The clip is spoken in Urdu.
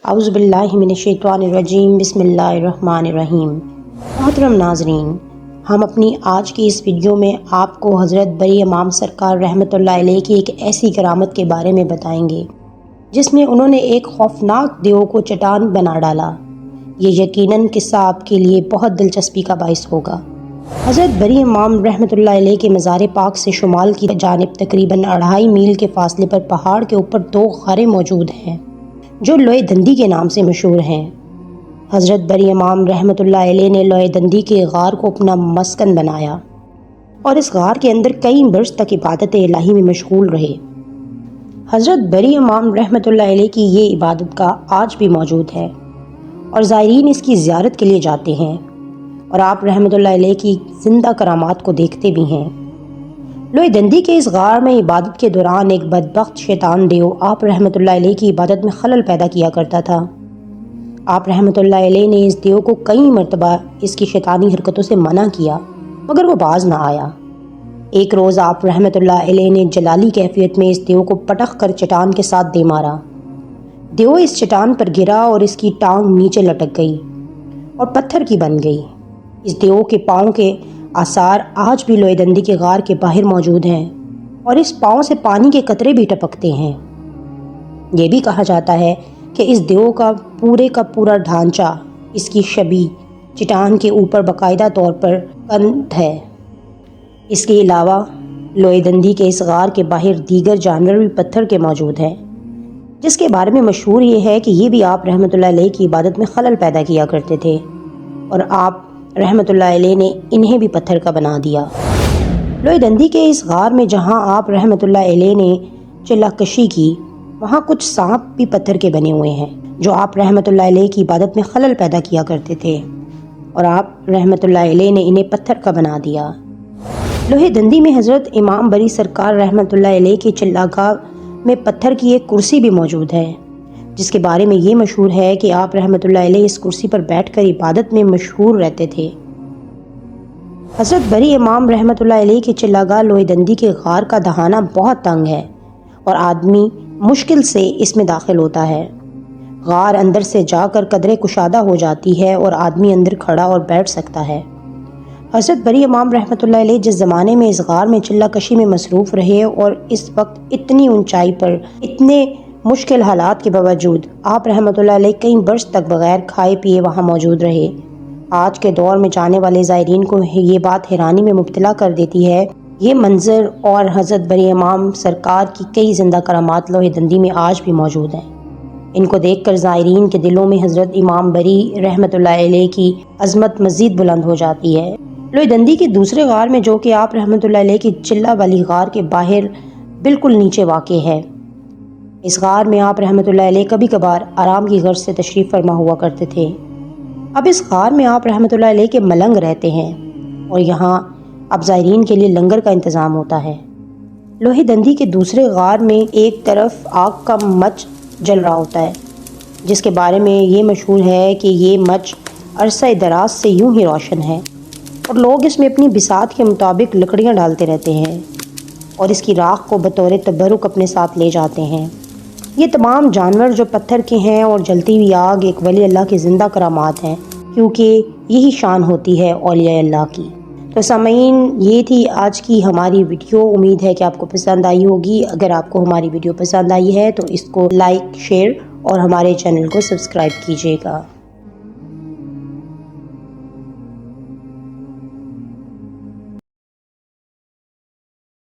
اعوذ باللہ من الشیطان الرجیم بسم اللہ الرحمن الرحیم۔ محترم ناظرین، ہم اپنی آج کی اس ویڈیو میں آپ کو حضرت بری امام سرکار رحمۃ اللہ علیہ کی ایک ایسی کرامت کے بارے میں بتائیں گے جس میں انہوں نے ایک خوفناک دیو کو چٹان بنا ڈالا۔ یہ یقیناً قصہ آپ کے لیے بہت دلچسپی کا باعث ہوگا۔ حضرت بری امام رحمۃ اللہ علیہ کے مزار پاک سے شمال کی جانب تقریباً 2.5 میل کے فاصلے پر پہاڑ کے اوپر 2 غاریں موجود ہیں جو لوئے دندی کے نام سے مشہور ہیں۔ حضرت بری امام رحمۃ اللہ علیہ نے لوئے دندی کے غار کو اپنا مسکن بنایا اور اس غار کے اندر کئی برس تک عبادت الہی میں مشغول رہے۔ حضرت بری امام رحمۃ اللہ علیہ کی یہ عبادت گاہ آج بھی موجود ہے اور زائرین اس کی زیارت کے لیے جاتے ہیں اور آپ رحمۃ اللہ علیہ کی زندہ کرامات کو دیکھتے بھی ہیں۔ لوئے دندی کے اس غار میں عبادت کے دوران ایک بدبخت شیطان دیو آپ رحمۃ اللہ علیہ کی عبادت میں خلل پیدا کیا کرتا تھا۔ آپ رحمۃ اللہ علیہ نے اس دیو کو کئی مرتبہ اس کی شیطانی حرکتوں سے منع کیا مگر وہ باز نہ آیا۔ ایک روز آپ رحمۃ اللہ علیہ نے جلالی کیفیت میں اس دیو کو پٹخ کر چٹان کے ساتھ دے مارا۔ دیو اس چٹان پر گرا اور اس کی ٹانگ نیچے لٹک گئی اور پتھر کی بن گئی۔ اس دیو کے پاؤں کے آثار آج بھی لوئے دندی کے غار کے باہر موجود ہیں اور اس پاؤں سے پانی کے قطرے بھی ٹپکتے ہیں۔ یہ بھی کہا جاتا ہے کہ اس دیو کا پورا ڈھانچہ، اس کی شبیہ چٹان کے اوپر باقاعدہ طور پر کند ہے۔ اس کے علاوہ لوئے دندی کے اس غار کے باہر دیگر جانور بھی پتھر کے موجود ہیں جس کے بارے میں مشہور یہ ہے کہ یہ بھی آپ رحمۃ اللہ علیہ کی عبادت میں خلل پیدا کیا کرتے تھے اور آپ رحمۃ اللہ علیہ نے انہیں بھی پتھر کا بنا دیا۔ لوئے دندی کے اس غار میں جہاں آپ رحمۃ اللہ علیہ نے چلہ کشی کی وہاں کچھ سانپ بھی پتھر کے بنے ہوئے ہیں جو آپ رحمۃ اللہ علیہ کی عبادت میں خلل پیدا کیا کرتے تھے اور آپ رحمۃ اللہ علیہ نے انہیں پتھر کا بنا دیا۔ لوئے دندی میں حضرت امام بری سرکار رحمۃ اللہ علیہ کی چلہ گاہ میں پتھر کی ایک کرسی بھی موجود ہے جس کے بارے میں یہ مشہور ہے کہ آپ رحمۃ اللہ علیہ اس کرسی پر بیٹھ کر عبادت میں مشغول رہتے تھے۔ حضرت بری امام رحمۃ اللہ علیہ کی چلہ گاہ لوئے دندی کے غار کا دہانہ بہت تنگ ہے اور آدمی مشکل سے اس میں داخل ہوتا ہے۔ غار اندر سے جا کر قدرے کشادہ ہو جاتی ہے اور آدمی اندر کھڑا اور بیٹھ سکتا ہے۔ حضرت بری امام رحمۃ اللہ علیہ جس زمانے میں اس غار میں چلہ کشی میں مصروف رہے اور اس وقت اتنی اونچائی پر اتنے مشکل حالات کے باوجود آپ رحمۃ اللہ علیہ کئی برس تک بغیر کھائے پیے وہاں موجود رہے۔ آج کے دور میں جانے والے زائرین کو یہ بات حیرانی میں مبتلا کر دیتی ہے۔ یہ منظر اور حضرت بری امام سرکار کی کئی زندہ کرامات لوئے دندی میں آج بھی موجود ہیں۔ ان کو دیکھ کر زائرین کے دلوں میں حضرت امام بری رحمۃ اللہ علیہ کی عظمت مزید بلند ہو جاتی ہے۔ لوئے دندی کے دوسرے غار میں جو کہ آپ رحمۃ اللہ علیہ کی چلہ والی غار کے باہر بالکل نیچے واقع ہے، اس غار میں آپ رحمۃ اللہ علیہ کبھی کبھار آرام کی غرض سے تشریف فرما ہوا کرتے تھے۔ اب اس غار میں آپ رحمۃ اللہ علیہ کے ملنگ رہتے ہیں اور یہاں اب زائرین کے لیے لنگر کا انتظام ہوتا ہے۔ لوئے دندی کے دوسرے غار میں ایک طرف آگ کا مچ جل رہا ہوتا ہے جس کے بارے میں یہ مشہور ہے کہ یہ مچ عرصہ دراز سے یوں ہی روشن ہے اور لوگ اس میں اپنی بساط کے مطابق لکڑیاں ڈالتے رہتے ہیں اور اس کی راکھ کو بطور تبرک اپنے ساتھ لے جاتے ہیں۔ یہ تمام جانور جو پتھر کے ہیں اور جلتی ہوئی آگ ایک ولی اللہ کی زندہ کرامات ہیں کیونکہ یہی شان ہوتی ہے اولیاء اللہ کی۔ تو سامعین، یہ تھی آج کی ہماری ویڈیو۔ امید ہے کہ آپ کو پسند آئی ہوگی۔ اگر آپ کو ہماری ویڈیو پسند آئی ہے تو اس کو لائک، شیئر اور ہمارے چینل کو سبسکرائب کیجیے گا۔